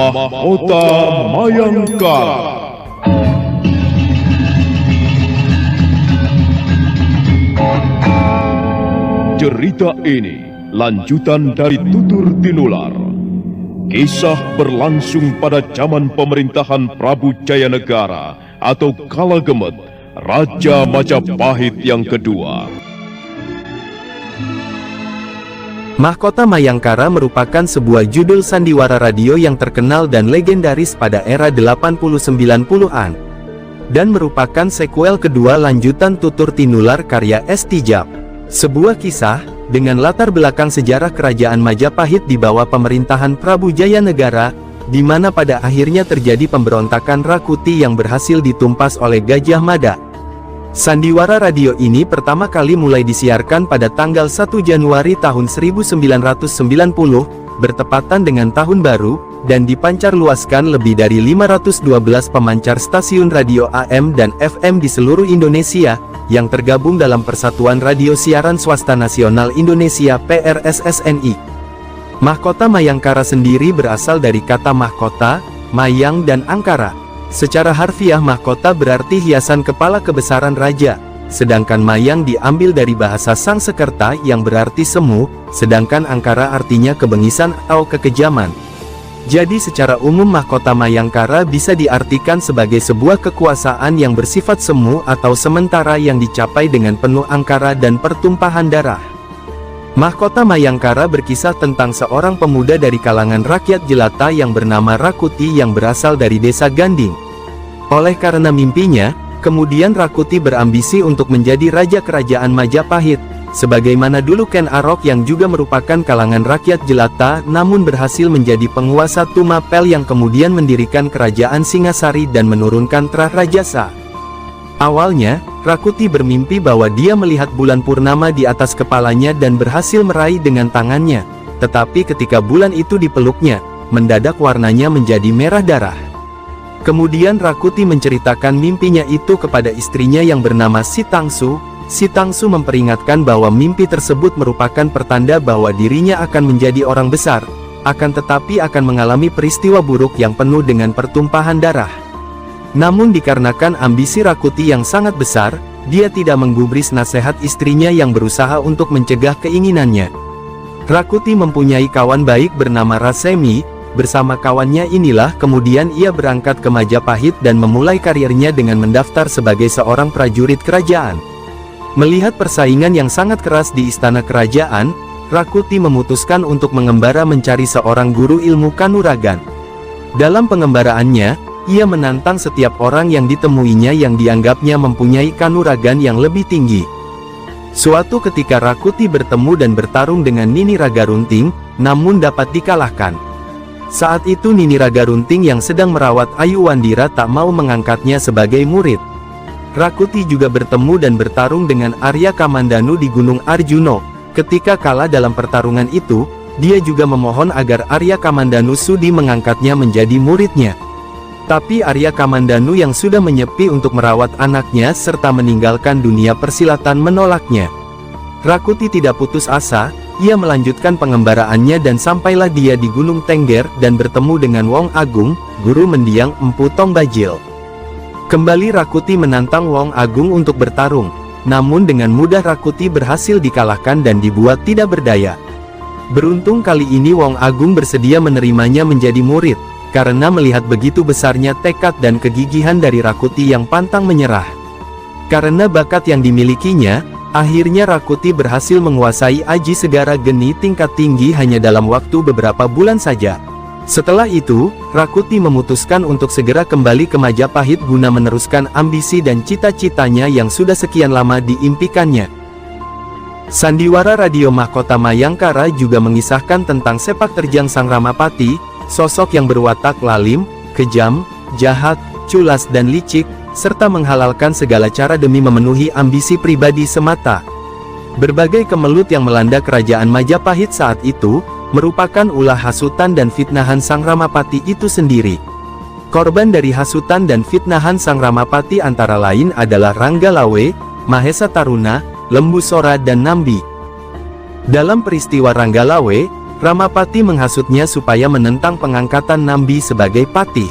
Mahkota Mayangkara. Cerita ini lanjutan dari Tutur Tinular. Kisah berlangsung pada zaman pemerintahan Prabu Jayanegara atau Kala Gemet, Raja Majapahit yang kedua. Mahkota Mayangkara merupakan sebuah judul sandiwara radio yang terkenal dan legendaris pada era 80-90-an. Dan merupakan sequel kedua lanjutan Tutur Tinular karya S. Tijab. Sebuah kisah, dengan latar belakang sejarah kerajaan Majapahit di bawah pemerintahan Prabu Jayanegara, di mana pada akhirnya terjadi pemberontakan Rakuti yang berhasil ditumpas oleh Gajah Mada. Sandiwara radio ini pertama kali mulai disiarkan pada tanggal 1 Januari tahun 1990, bertepatan dengan Tahun Baru, dan dipancarluaskan lebih dari 512 pemancar stasiun radio AM dan FM di seluruh Indonesia, yang tergabung dalam Persatuan Radio Siaran Swasta Nasional Indonesia (PRSSNI). Mahkota Mayangkara sendiri berasal dari kata mahkota, mayang dan angkara. Secara harfiah mahkota berarti hiasan kepala kebesaran raja, sedangkan mayang diambil dari bahasa Sangsekerta yang berarti semu, sedangkan angkara artinya kebengisan atau kekejaman. Jadi secara umum mahkota Mayangkara bisa diartikan sebagai sebuah kekuasaan yang bersifat semu atau sementara yang dicapai dengan penuh angkara dan pertumpahan darah. Mahkota Mayangkara berkisah tentang seorang pemuda dari kalangan rakyat jelata yang bernama Rakuti yang berasal dari desa Ganding. Oleh karena mimpinya, kemudian Rakuti berambisi untuk menjadi raja kerajaan Majapahit, sebagaimana dulu Ken Arok yang juga merupakan kalangan rakyat jelata namun berhasil menjadi penguasa Tumapel yang kemudian mendirikan kerajaan Singasari dan menurunkan Trah Rajasa. Awalnya, Rakuti bermimpi bahwa dia melihat bulan purnama di atas kepalanya dan berhasil meraih dengan tangannya. Tetapi ketika bulan itu dipeluknya, mendadak warnanya menjadi merah darah. Kemudian Rakuti menceritakan mimpinya itu kepada istrinya yang bernama Sitangsu. Sitangsu memperingatkan bahwa mimpi tersebut merupakan pertanda bahwa dirinya akan menjadi orang besar, akan tetapi akan mengalami peristiwa buruk yang penuh dengan pertumpahan darah. Namun dikarenakan ambisi Rakuti yang sangat besar, dia tidak menggubris nasihat istrinya yang berusaha untuk mencegah keinginannya. Rakuti mempunyai kawan baik bernama Rasemi. Bersama kawannya inilah kemudian ia berangkat ke Majapahit dan memulai karirnya dengan mendaftar sebagai seorang prajurit kerajaan. Melihat persaingan yang sangat keras di istana kerajaan, Rakuti memutuskan untuk mengembara mencari seorang guru ilmu kanuragan. Dalam pengembaraannya, ia menantang setiap orang yang ditemuinya yang dianggapnya mempunyai kanuragan yang lebih tinggi. Suatu ketika Rakuti bertemu dan bertarung dengan Nini Ragarunting, namun dapat dikalahkan. Saat itu Nini Ragarunting yang sedang merawat Ayu Wandira tak mau mengangkatnya sebagai murid. Rakuti juga bertemu dan bertarung dengan Arya Kamandanu di Gunung Arjuno. Ketika kalah dalam pertarungan itu, dia juga memohon agar Arya Kamandanu sudi mengangkatnya menjadi muridnya. Tapi Arya Kamandanu yang sudah menyepi untuk merawat anaknya serta meninggalkan dunia persilatan menolaknya. Rakuti tidak putus asa, ia melanjutkan pengembaraannya dan sampailah dia di Gunung Tengger dan bertemu dengan Wong Agung, guru mendiang Empu Tongbajil. Kembali Rakuti menantang Wong Agung untuk bertarung, namun dengan mudah Rakuti berhasil dikalahkan dan dibuat tidak berdaya. Beruntung kali ini Wong Agung bersedia menerimanya menjadi murid, karena melihat begitu besarnya tekad dan kegigihan dari Rakuti yang pantang menyerah. Karena bakat yang dimilikinya, akhirnya Rakuti berhasil menguasai Aji Segara Geni tingkat tinggi hanya dalam waktu beberapa bulan saja. Setelah itu, Rakuti memutuskan untuk segera kembali ke Majapahit guna meneruskan ambisi dan cita-citanya yang sudah sekian lama diimpikannya. Sandiwara Radio Mahkota Mayangkara juga mengisahkan tentang sepak terjang Sang Ramapati, sosok yang berwatak lalim, kejam, jahat, culas dan licik, serta menghalalkan segala cara demi memenuhi ambisi pribadi semata. Berbagai kemelut yang melanda kerajaan Majapahit saat itu, merupakan ulah hasutan dan fitnahan Sang Ramapati itu sendiri. Korban dari hasutan dan fitnahan Sang Ramapati antara lain adalah Ranggalawe, Mahesa Taruna, Lembu Sora dan Nambi. Dalam peristiwa Ranggalawe, Ramapati menghasutnya supaya menentang pengangkatan Nambi sebagai patih.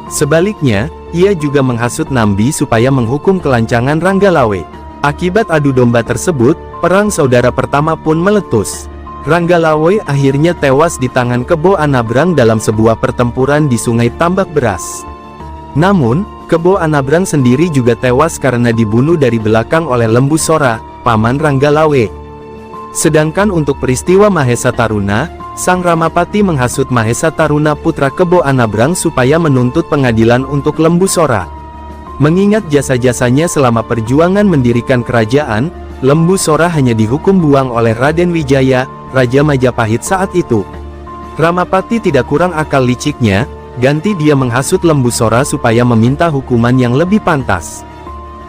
Sebaliknya, ia juga menghasut Nambi supaya menghukum kelancangan Ranggalawe. Akibat adu domba tersebut, perang saudara pertama pun meletus. Ranggalawe akhirnya tewas di tangan Kebo Anabrang dalam sebuah pertempuran di Sungai Tambak Beras. Namun, Kebo Anabrang sendiri juga tewas karena dibunuh dari belakang oleh Lembu Sora, paman Ranggalawe. Sedangkan untuk peristiwa Mahesa Taruna, Sang Ramapati menghasut Mahesa Taruna putra Kebo Anabrang supaya menuntut pengadilan untuk Lembu Sora. Mengingat jasa-jasanya selama perjuangan mendirikan kerajaan, Lembu Sora hanya dihukum buang oleh Raden Wijaya, Raja Majapahit saat itu. Ramapati tidak kurang akal liciknya, ganti dia menghasut Lembu Sora supaya meminta hukuman yang lebih pantas.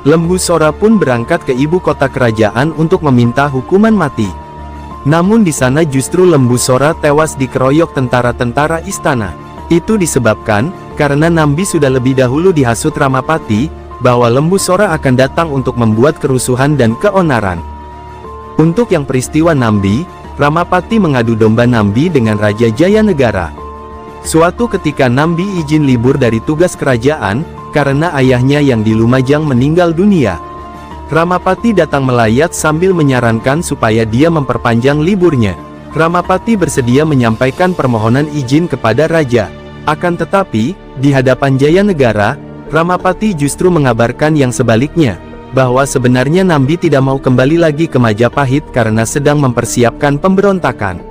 Lembu Sora pun berangkat ke ibu kota kerajaan untuk meminta hukuman mati. Namun di sana justru Lembu Sora tewas dikeroyok tentara-tentara istana. Itu disebabkan, karena Nambi sudah lebih dahulu dihasut Ramapati, bahwa Lembu Sora akan datang untuk membuat kerusuhan dan keonaran. Untuk yang peristiwa Nambi, Ramapati mengadu domba Nambi dengan Raja Jayanegara. Suatu ketika Nambi izin libur dari tugas kerajaan, karena ayahnya yang di Lumajang meninggal dunia. Ramapati datang melayat sambil menyarankan supaya dia memperpanjang liburnya. Ramapati bersedia menyampaikan permohonan izin kepada Raja. Akan tetapi, di hadapan Jayanegara, Ramapati justru mengabarkan yang sebaliknya, bahwa sebenarnya Nambi tidak mau kembali lagi ke Majapahit karena sedang mempersiapkan pemberontakan.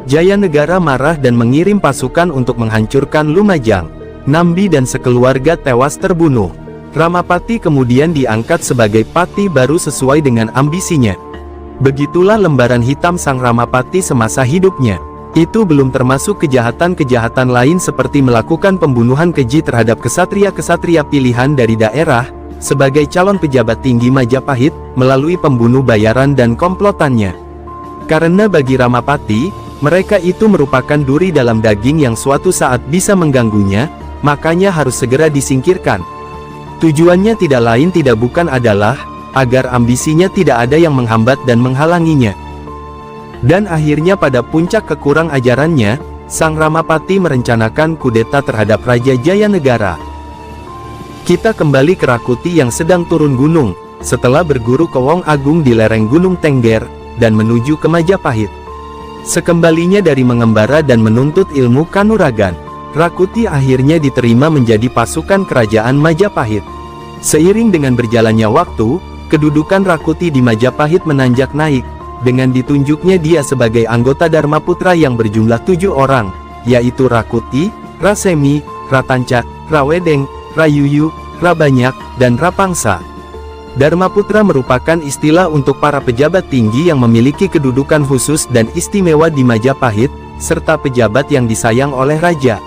Jayanegara marah dan mengirim pasukan untuk menghancurkan Lumajang. Nambi dan sekeluarga tewas terbunuh. Ramapati kemudian diangkat sebagai patih baru sesuai dengan ambisinya. Begitulah lembaran hitam Sang Ramapati semasa hidupnya. Itu belum termasuk kejahatan-kejahatan lain seperti melakukan pembunuhan keji terhadap kesatria-kesatria pilihan dari daerah, sebagai calon pejabat tinggi Majapahit, melalui pembunuh bayaran dan komplotannya. Karena bagi Ramapati, mereka itu merupakan duri dalam daging yang suatu saat bisa mengganggunya, makanya harus segera disingkirkan. Tujuannya tidak lain tidak bukan adalah, agar ambisinya tidak ada yang menghambat dan menghalanginya. Dan akhirnya pada puncak kekurang ajarannya, Sang Ramapati merencanakan kudeta terhadap Raja Jayanegara. Kita kembali ke Rakuti yang sedang turun gunung, setelah berguru ke Wong Agung di lereng Gunung Tengger, dan menuju ke Majapahit. Sekembalinya dari mengembara dan menuntut ilmu kanuragan, Rakuti akhirnya diterima menjadi pasukan kerajaan Majapahit. Seiring dengan berjalannya waktu, kedudukan Rakuti di Majapahit menanjak naik, dengan ditunjuknya dia sebagai anggota Dharmaputra yang berjumlah 7 orang, yaitu Rakuti, Rasemi, Ratanca, Rawedeng, Rayuyu, Rabanyak, dan Rapangsa. Dharmaputra merupakan istilah untuk para pejabat tinggi yang memiliki kedudukan khusus dan istimewa di Majapahit, serta pejabat yang disayang oleh raja.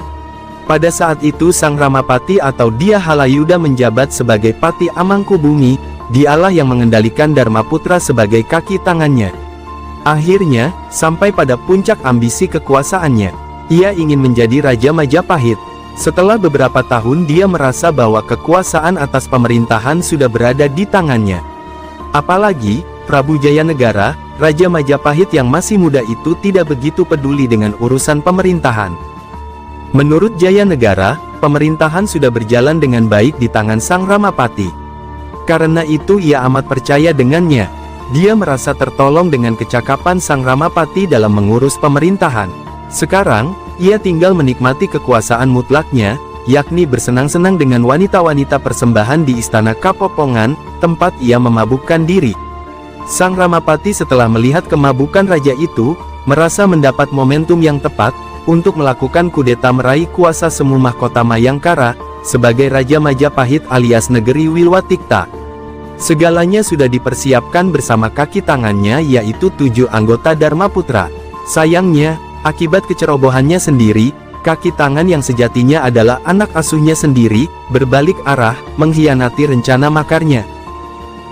Pada saat itu Sang Ramapati atau Dia Halayuda menjabat sebagai Patih Amangkubumi, dialah yang mengendalikan Dharmaputra sebagai kaki tangannya. Akhirnya, sampai pada puncak ambisi kekuasaannya, ia ingin menjadi Raja Majapahit. Setelah beberapa tahun dia merasa bahwa kekuasaan atas pemerintahan sudah berada di tangannya. Apalagi, Prabu Jayanegara, Raja Majapahit yang masih muda itu tidak begitu peduli dengan urusan pemerintahan. Menurut Jayanegara, pemerintahan sudah berjalan dengan baik di tangan Sang Ramapati. Karena itu ia amat percaya dengannya. Dia merasa tertolong dengan kecakapan Sang Ramapati dalam mengurus pemerintahan. Sekarang, ia tinggal menikmati kekuasaan mutlaknya, yakni bersenang-senang dengan wanita-wanita persembahan di Istana Kapopongan, tempat ia memabukkan diri. Sang Ramapati setelah melihat kemabukan raja itu, merasa mendapat momentum yang tepat, untuk melakukan kudeta meraih kuasa semu mahkota Mayangkara, sebagai Raja Majapahit alias negeri Wilwatikta. Segalanya sudah dipersiapkan bersama kaki tangannya yaitu 7 anggota Dharmaputra. Sayangnya, akibat kecerobohannya sendiri, kaki tangan yang sejatinya adalah anak asuhnya sendiri, berbalik arah, mengkhianati rencana makarnya.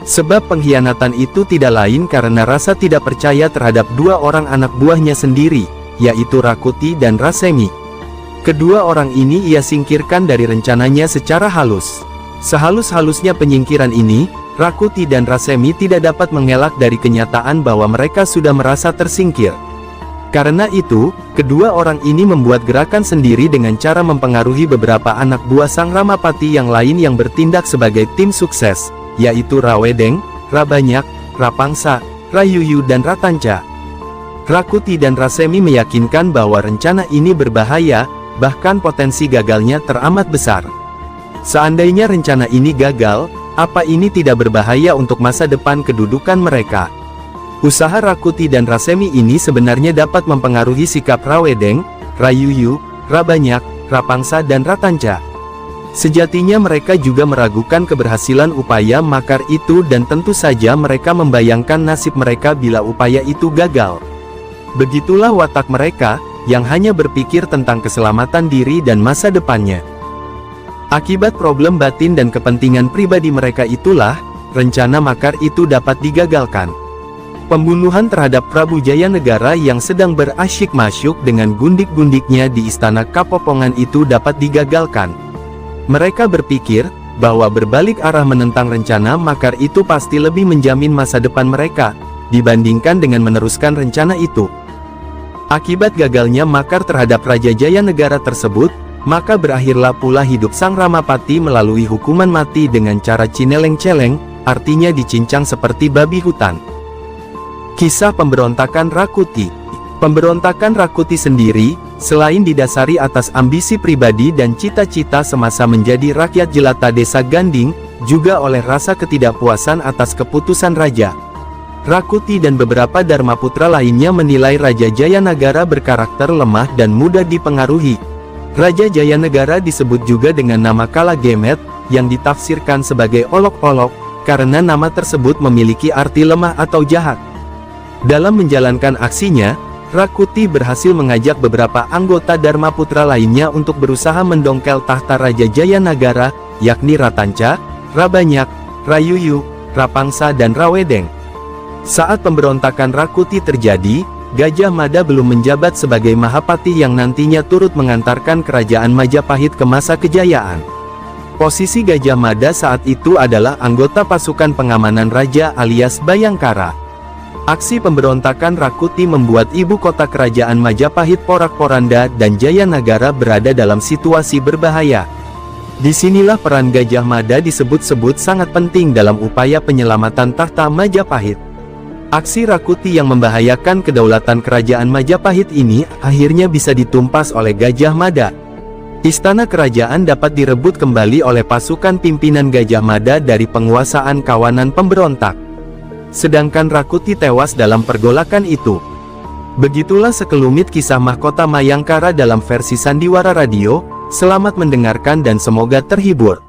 Sebab pengkhianatan itu tidak lain karena rasa tidak percaya terhadap 2 orang anak buahnya sendiri, yaitu Rakuti dan Rasemi. Kedua orang ini ia singkirkan dari rencananya secara halus. Sehalus-halusnya penyingkiran ini, Rakuti dan Rasemi tidak dapat mengelak dari kenyataan bahwa mereka sudah merasa tersingkir. Karena itu, kedua orang ini membuat gerakan sendiri dengan cara mempengaruhi beberapa anak buah Sang Ramapati yang lain yang bertindak sebagai tim sukses, yaitu Rawedeng, Rabanyak, Rapangsa, Rayuyu dan Ratanca. Rakuti dan Rasemi meyakinkan bahwa rencana ini berbahaya, bahkan potensi gagalnya teramat besar. Seandainya rencana ini gagal, apa ini tidak berbahaya untuk masa depan kedudukan mereka? Usaha Rakuti dan Rasemi ini sebenarnya dapat mempengaruhi sikap Rawedeng, Rayuyu, Rabanyak, Rapangsa dan Ratanca. Sejatinya mereka juga meragukan keberhasilan upaya makar itu dan tentu saja mereka membayangkan nasib mereka bila upaya itu gagal. Begitulah watak mereka, yang hanya berpikir tentang keselamatan diri dan masa depannya. Akibat problem batin dan kepentingan pribadi mereka itulah, rencana makar itu dapat digagalkan. Pembunuhan terhadap Prabu Jayanegara yang sedang berasyik masyuk dengan gundik-gundiknya di istana Kapopongan itu dapat digagalkan. Mereka berpikir, bahwa berbalik arah menentang rencana makar itu pasti lebih menjamin masa depan mereka, dibandingkan dengan meneruskan rencana itu. Akibat gagalnya makar terhadap Raja Jayanegara tersebut, maka berakhirlah pula hidup Sang Ramapati melalui hukuman mati dengan cara cineleng-celeng, artinya dicincang seperti babi hutan. Kisah pemberontakan Rakuti. Pemberontakan Rakuti sendiri, selain didasari atas ambisi pribadi dan cita-cita semasa menjadi rakyat jelata desa Ganding, juga oleh rasa ketidakpuasan atas keputusan raja. Rakuti dan beberapa Dharmaputra lainnya menilai Raja Jayanegara berkarakter lemah dan mudah dipengaruhi. Raja Jayanegara disebut juga dengan nama Kalagemet, yang ditafsirkan sebagai olok-olok, karena nama tersebut memiliki arti lemah atau jahat. Dalam menjalankan aksinya, Rakuti berhasil mengajak beberapa anggota Dharmaputra lainnya untuk berusaha mendongkel tahta Raja Jayanegara, yakni Ratanca, Rabanyak, Rayuyu, Rapangsa dan Rawedeng. Saat pemberontakan Rakuti terjadi, Gajah Mada belum menjabat sebagai Mahapati yang nantinya turut mengantarkan kerajaan Majapahit ke masa kejayaan. Posisi Gajah Mada saat itu adalah anggota pasukan pengamanan raja alias Bayangkara. Aksi pemberontakan Rakuti membuat ibu kota kerajaan Majapahit porak-poranda dan Jayanegara berada dalam situasi berbahaya. Disinilah peran Gajah Mada disebut-sebut sangat penting dalam upaya penyelamatan tahta Majapahit. Aksi Rakuti yang membahayakan kedaulatan kerajaan Majapahit ini akhirnya bisa ditumpas oleh Gajah Mada. Istana kerajaan dapat direbut kembali oleh pasukan pimpinan Gajah Mada dari penguasaan kawanan pemberontak. Sedangkan Rakuti tewas dalam pergolakan itu. Begitulah sekelumit kisah mahkota Mayangkara dalam versi Sandiwara Radio. Selamat mendengarkan dan semoga terhibur.